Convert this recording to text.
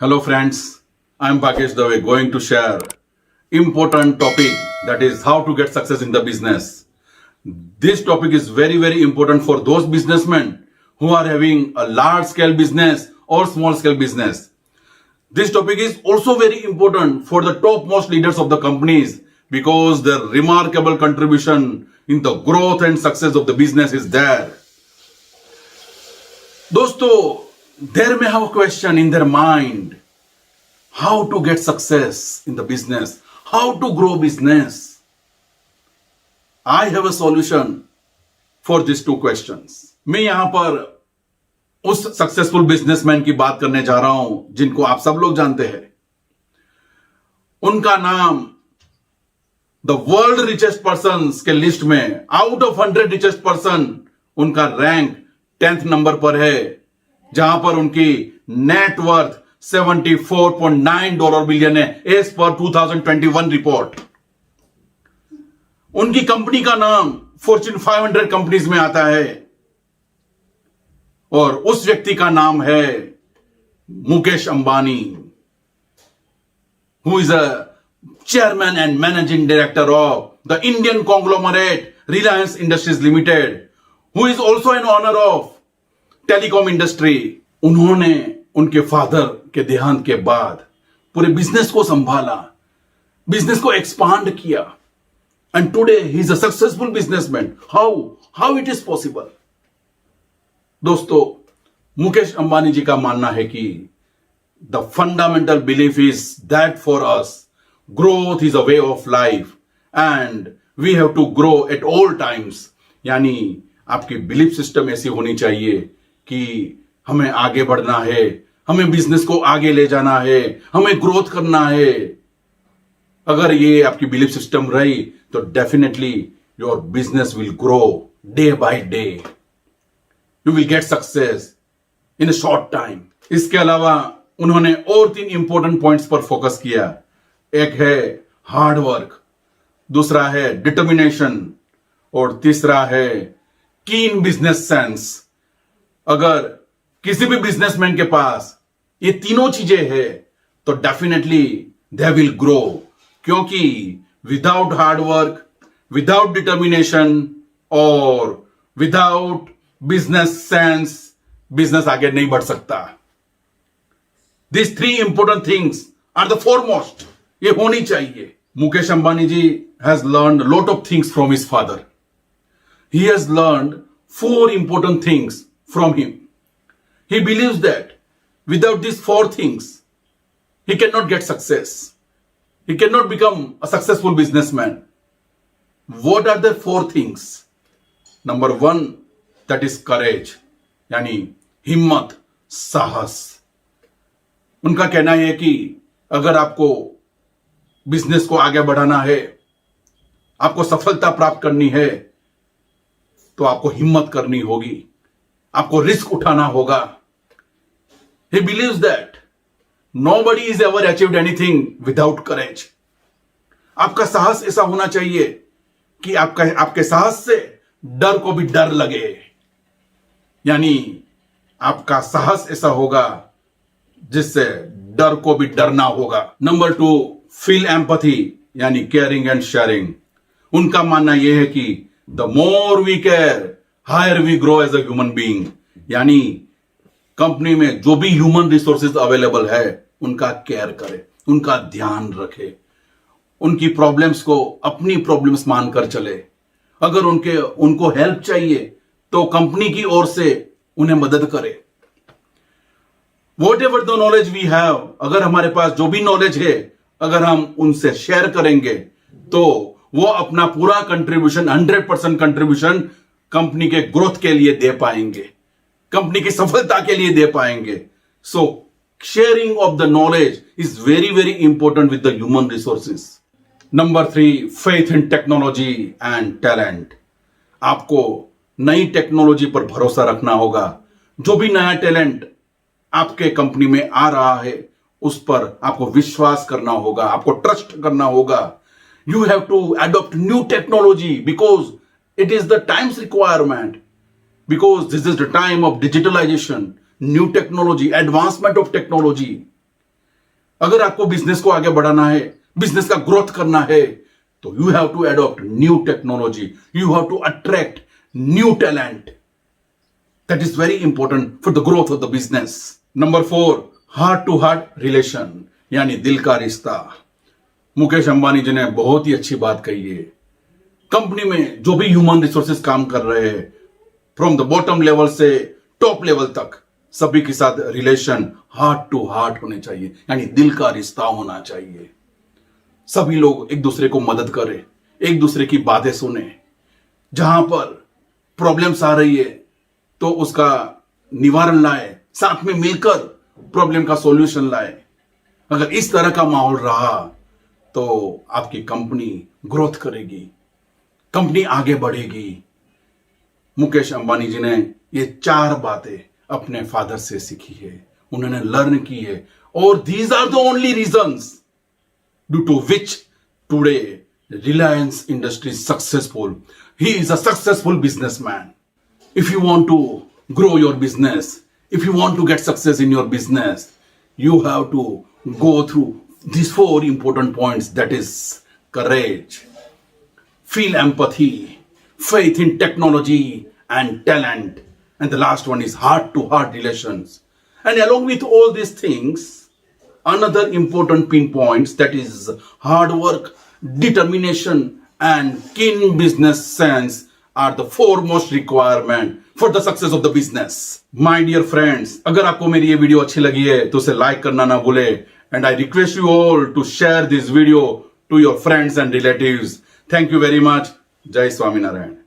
Hello friends, I am Pakesh Dave going to share important topic, that is how to get success in the business. This topic is very important for those businessmen who are having a large scale business or small scale business. This topic is also very important for the topmost leaders of the companies because their remarkable contribution in the growth and success of the business is there. दोस्तों, there may have a question in their mind: how to get success in the business, how to grow business. I have a solution for these two questions. मैं यहां पर उस successful businessman की बात करने जा रहा हूं जिनको आप सब लोग जानते हैं. उनका नाम द वर्ल्ड रिचेस्ट पर्सन के लिस्ट में आउट ऑफ 100 रिचेस्ट पर्सन उनका रैंक 10th नंबर पर है, जहां पर उनकी नेटवर्थ $74.9 बिलियन है एज पर 2021 रिपोर्ट. उनकी कंपनी का नाम फॉर्च्यून 500 कंपनीज में आता है और उस व्यक्ति का नाम है Mukesh Ambani, who is a chairman and managing director of the Indian conglomerate Reliance Industries Limited, who is also an owner of telecom industry. उन्होंने उनके फादर के देहांत के बाद पूरे बिजनेस को संभाला, बिजनेस को एक्सपांड किया, and today he is a successful businessman. How it is possible? दोस्तों, मुकेश अंबानी जी का मानना है कि the fundamental belief is that for us growth is a way of life and we have to grow at all times. यानी आपकी belief system ऐसी होनी चाहिए कि हमें आगे बढ़ना है, हमें बिजनेस को आगे ले जाना है, हमें ग्रोथ करना है. अगर ये आपकी बिलीफ सिस्टम रही तो definitely your business will grow day by day. You will get success in a short time. इसके अलावा उन्होंने और 3 इंपॉर्टेंट पॉइंट्स पर फोकस किया. एक है हार्ड वर्क, दूसरा है डिटर्मिनेशन और तीसरा है कीन बिजनेस सेंस. अगर किसी भी बिजनेसमैन के पास ये तीनों चीजें है तो डेफिनेटली दे विल ग्रो, क्योंकि without hard work, without determination और विदाउट बिजनेस सेंस बिजनेस आगे नहीं बढ़ सकता. This 3 important things are the foremost. ये होनी चाहिए. Mukesh Ambani ji has learned lot of things from his father. He has learned 4 important things from him. He believes that without these 4 things, he cannot get success. He cannot become a successful businessman. What are the 4 things? Number 1, that is courage. यानी हिम्मत, साहस. उनका कहना है कि अगर आपको business को आगे बढ़ाना है, आपको सफलता प्राप्त करनी है, तो आपको हिम्मत करनी होगी, आपको रिस्क उठाना होगा. He believes that nobody is ever achieved anything without courage. आपका साहस ऐसा होना चाहिए कि आपके साहस से डर को भी डर लगे. यानी आपका साहस ऐसा होगा जिससे डर को भी डरना होगा. नंबर 2, फील एम्पैथी यानी केयरिंग एंड शेयरिंग. उनका मानना यह है कि the more we care, higher we grow as a human being. यानी कंपनी में जो भी ह्यूमन रिसोर्सेज अवेलेबल है उनका केयर करे, उनका ध्यान रखे, उनकी प्रॉब्लम्स को अपनी प्रॉब्लम्स मानकर चले. अगर उनको हेल्प चाहिए तो कंपनी की ओर से उन्हें मदद करे. Whatever the knowledge we have, अगर हमारे पास जो भी नॉलेज है, अगर हम उनसे शेयर करेंगे तो वो अपना पूरा कंट्रीब्यूशन, 100% कंट्रीब्यूशन कंपनी के ग्रोथ के लिए दे पाएंगे, कंपनी की सफलता के लिए दे पाएंगे. सो sharing of the knowledge is very important with the human resources. Number 3, faith in technology and talent. आपको नई टेक्नोलॉजी पर भरोसा रखना होगा. जो भी नया टैलेंट आपके कंपनी में आ रहा है उस पर आपको विश्वास करना होगा, आपको ट्रस्ट करना होगा. You have to adopt new technology because it is the time's requirement. Because this is the time of digitalization, new technology, advancement of technology. अगर आपको बिजनेस को आगे बढ़ाना है, बिजनेस का ग्रोथ करना है, तो you have to adopt new technology, you have to attract new talent. That is very important for the growth of the business. Number 4, heart to heart relation, यानी दिल का रिश्ता. मुकेश अंबानी जी ने बहुत ही अच्छी बात कही है. कंपनी में जो भी ह्यूमन रिसोर्सेज काम कर रहे हैं, फ्रॉम द बॉटम लेवल से टॉप लेवल तक, सभी के साथ रिलेशन हार्ट टू हार्ट होने चाहिए, यानी दिल का रिश्ता होना चाहिए. सभी लोग एक दूसरे को मदद करें, एक दूसरे की बातें सुने. जहां पर प्रॉब्लम्स आ रही है तो उसका निवारण लाए, साथ में मिलकर प्रॉब्लम का सॉल्यूशन लाए. अगर इस तरह का माहौल रहा तो आपकी कंपनी ग्रोथ करेगी, कंपनी आगे बढ़ेगी. मुकेश अंबानी जी ने ये 4 बातें अपने फादर से सीखी है, उन्होंने लर्न की है, और these are the only reasons due to which today Reliance industry is successful. He is a successful businessman. If you want to grow your business, if you want to get success in your business, you have to go through these 4 important points. That is courage, feel empathy, faith in technology and talent. And the last one is heart to heart relations. And along with all these things, another important pinpoints, that is hard work, determination and keen business sense are the foremost requirement for the success of the business. My dear friends, अगर आपको मेरी ये video अच्छी लगी है तो उसे like करना ना भूले. And I request you all to share this video to your friends and relatives. Thank you very much. जय स्वामीनारायण.